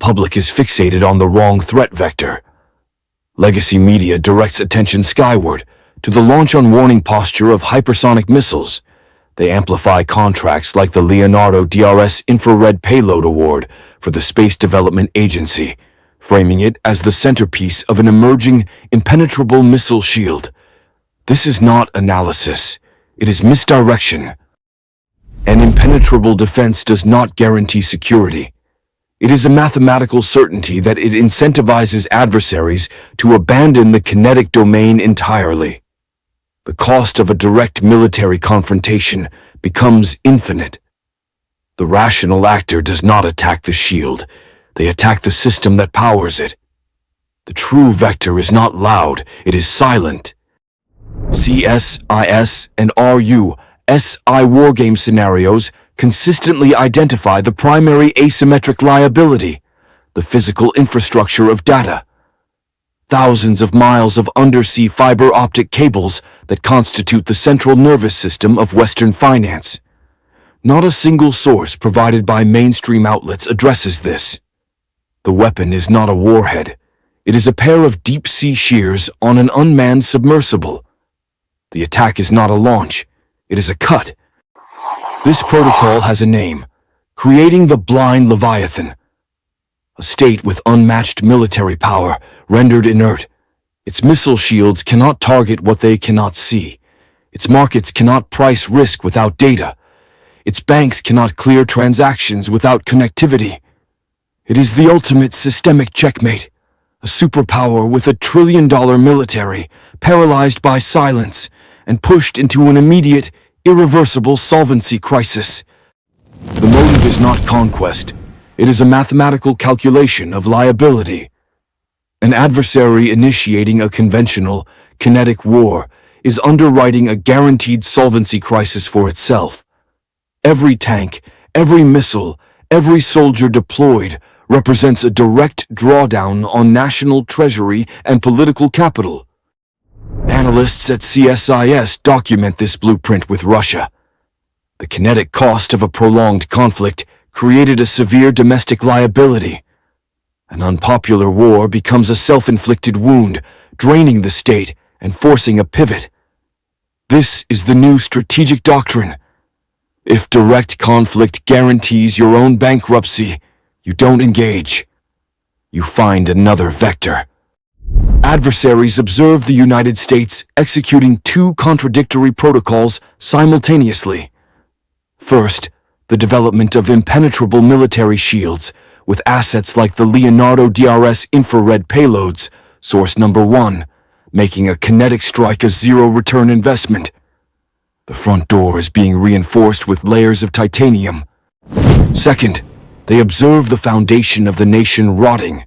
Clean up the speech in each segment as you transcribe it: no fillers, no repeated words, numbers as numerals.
public is fixated on the wrong threat vector. Legacy media directs attention skyward, to the launch-on warning posture of hypersonic missiles. They amplify contracts like the Leonardo DRS Infrared Payload Award for the Space Development Agency, framing it as the centerpiece of an emerging, impenetrable missile shield. This is not analysis. It is misdirection. An impenetrable defense does not guarantee security. It is a mathematical certainty that it incentivizes adversaries to abandon the kinetic domain entirely. The cost of a direct military confrontation becomes infinite. The rational actor does not attack the shield. They attack the system that powers it. The true vector is not loud, it is silent. CSIS and RUSI wargame scenarios consistently identify the primary asymmetric liability, the physical infrastructure of data. Thousands of miles of undersea fiber optic cables that constitute the central nervous system of Western finance. Not a single source provided by mainstream outlets addresses this. The weapon is not a warhead. It is a pair of deep-sea shears on an unmanned submersible. The attack is not a launch. It is a cut. This protocol has a name: creating the blind Leviathan. A state with unmatched military power, rendered inert. Its missile shields cannot target what they cannot see. Its markets cannot price risk without data. Its banks cannot clear transactions without connectivity. It is the ultimate systemic checkmate. A superpower with $1 trillion military, paralyzed by silence, and pushed into an immediate, irreversible solvency crisis. The motive is not conquest. It is a mathematical calculation of liability. An adversary initiating a conventional, kinetic war is underwriting a guaranteed solvency crisis for itself. Every tank, every missile, every soldier deployed represents a direct drawdown on national treasury and political capital. Analysts at CSIS document this blueprint with Russia. The kinetic cost of a prolonged conflict created a severe domestic liability. An unpopular war becomes a self-inflicted wound, draining the state and forcing a pivot. This is the new strategic doctrine. If direct conflict guarantees your own bankruptcy, you don't engage. You find another vector. Adversaries observe the United States executing two contradictory protocols simultaneously. First, the development of impenetrable military shields with assets like the Leonardo DRS infrared payloads, source number 1, making a kinetic strike a zero-return investment. The front door is being reinforced with layers of titanium. Second, they observe the foundation of the nation rotting.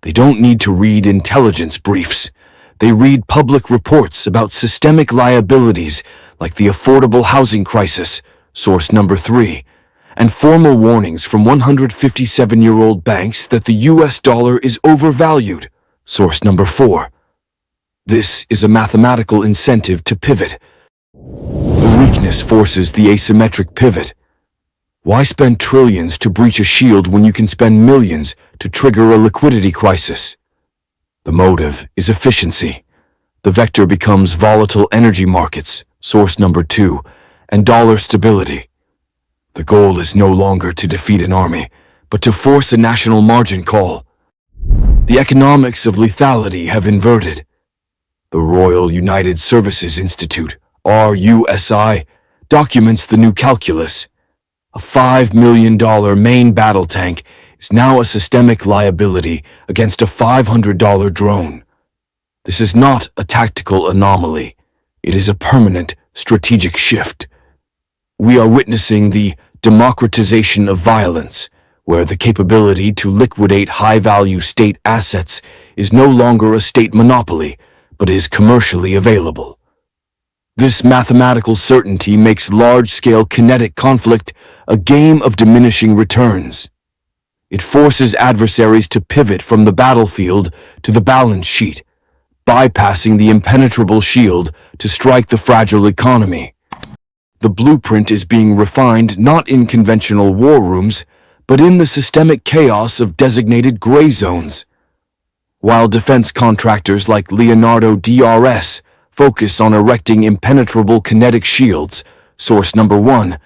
They don't need to read intelligence briefs. They read public reports about systemic liabilities like the affordable housing crisis, source number 3, and formal warnings from 157-year-old banks that the US dollar is overvalued, source number 4. This is a mathematical incentive to pivot. The weakness forces the asymmetric pivot. Why spend trillions to breach a shield when you can spend millions to trigger a liquidity crisis? The motive is efficiency. The vector becomes volatile energy markets, source number 2, and dollar stability. The goal is no longer to defeat an army, but to force a national margin call. The economics of lethality have inverted. The Royal United Services Institute, RUSI, documents the new calculus. A $5 million main battle tank is now a systemic liability against a $500 drone. This is not a tactical anomaly. It is a permanent strategic shift. We are witnessing the democratization of violence, where the capability to liquidate high-value state assets is no longer a state monopoly, but is commercially available. This mathematical certainty makes large-scale kinetic conflict a game of diminishing returns. It forces adversaries to pivot from the battlefield to the balance sheet, bypassing the impenetrable shield to strike the fragile economy. The blueprint is being refined not in conventional war rooms, but in the systemic chaos of designated gray zones. While defense contractors like Leonardo DRS focus on erecting impenetrable kinetic shields, source number 1,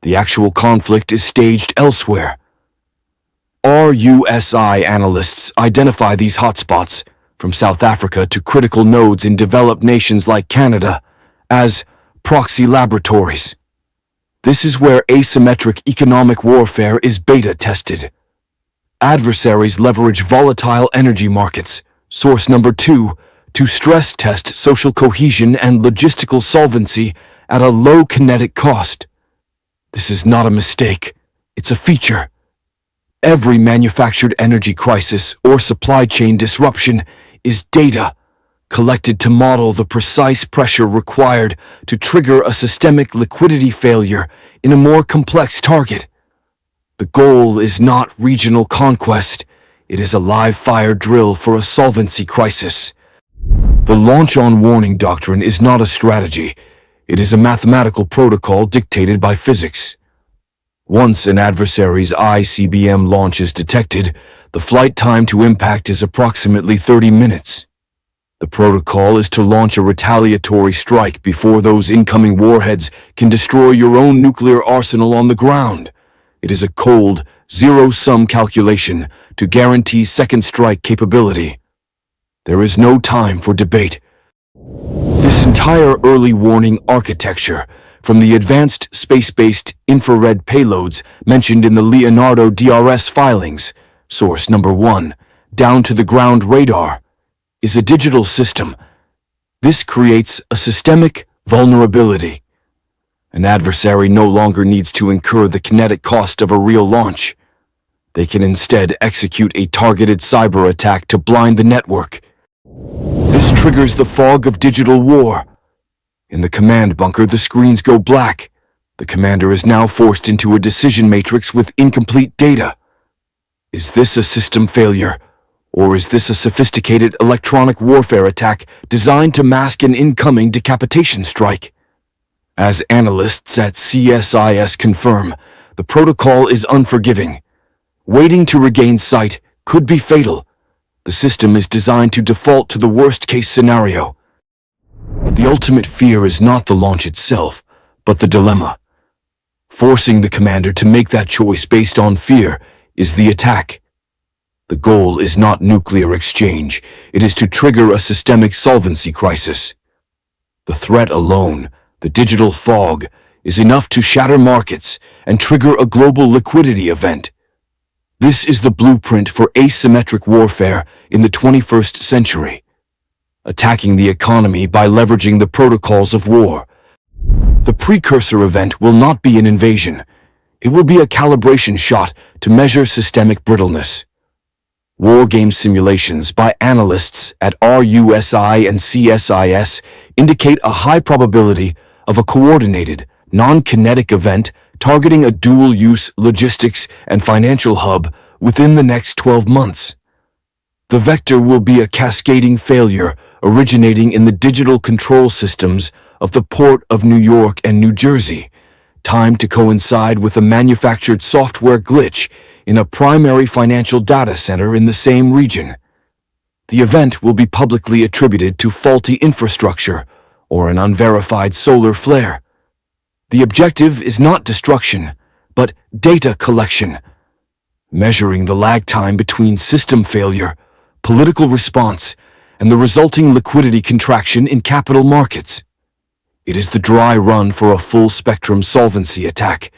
the actual conflict is staged elsewhere. RUSI analysts identify these hotspots, from South Africa to critical nodes in developed nations like Canada, as proxy laboratories. This is where asymmetric economic warfare is beta tested. Adversaries leverage volatile energy markets, source number 2, to stress test social cohesion and logistical solvency at a low kinetic cost. This is not a mistake, it's a feature. Every manufactured energy crisis or supply chain disruption is data, collected to model the precise pressure required to trigger a systemic liquidity failure in a more complex target. The goal is not regional conquest, it is a live-fire drill for a solvency crisis. The launch-on-warning doctrine is not a strategy, it is a mathematical protocol dictated by physics. Once an adversary's ICBM launch is detected, the flight time to impact is approximately 30 minutes. The protocol is to launch a retaliatory strike before those incoming warheads can destroy your own nuclear arsenal on the ground. It is a cold, zero-sum calculation to guarantee second strike capability. There is no time for debate. This entire early warning architecture, from the advanced space-based infrared payloads mentioned in the Leonardo DRS filings, source number 1, down to the ground radar, is a digital system. This creates a systemic vulnerability. An adversary no longer needs to incur the kinetic cost of a real launch. They can instead execute a targeted cyber attack to blind the network. This triggers the fog of digital war. In the command bunker, the screens go black. The commander is now forced into a decision matrix with incomplete data. Is this a system failure, or is this a sophisticated electronic warfare attack designed to mask an incoming decapitation strike? As analysts at CSIS confirm, the protocol is unforgiving. Waiting to regain sight could be fatal. The system is designed to default to the worst-case scenario. The ultimate fear is not the launch itself, but the dilemma. Forcing the commander to make that choice based on fear is the attack. The goal is not nuclear exchange, it is to trigger a systemic solvency crisis. The threat alone, the digital fog, is enough to shatter markets and trigger a global liquidity event. This is the blueprint for asymmetric warfare in the 21st century. Attacking the economy by leveraging the protocols of war. The precursor event will not be an invasion. It will be a calibration shot to measure systemic brittleness. War game simulations by analysts at RUSI and CSIS indicate a high probability of a coordinated, non-kinetic event targeting a dual-use logistics and financial hub within the next 12 months. The vector will be a cascading failure originating in the digital control systems of the Port of New York and New Jersey, timed to coincide with a manufactured software glitch in a primary financial data center in the same region. The event will be publicly attributed to faulty infrastructure or an unverified solar flare. The objective is not destruction, but data collection, measuring the lag time between system failure, political response, and the resulting liquidity contraction in capital markets. It is the dry run for a full-spectrum solvency attack,